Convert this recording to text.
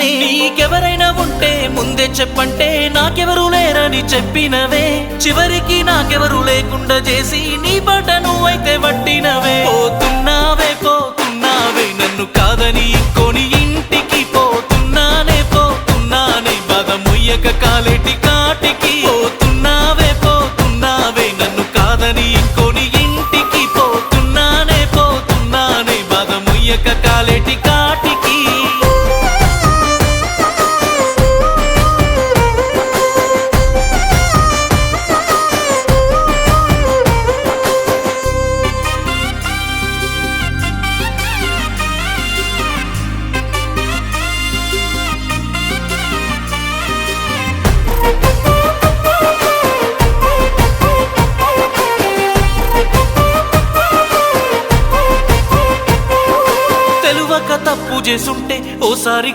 నన్నే. నీకెవరైనా ఉంటే ముందే చెప్పంటే నాకెవరు లేరని చెప్పినవే, చివరికి నాకెవరు లేకుండా చేసి నీ బాట నువ్వైతే పట్టినవే. పోతున్నావే పోతున్నావే నన్ను కాదని కొని ఇంటికి పోతున్నానే పోతున్నానే బాధ మొయ్యక కాలేటి కాటికి. పోతున్నావే పోతున్నావే నన్ను కాదని కొని ఇంటికి పోతున్నానే పోతున్నానే బాధ మొయ్యక కాలేటి కాటికి. తప్పు చేసుంటే ఓసారి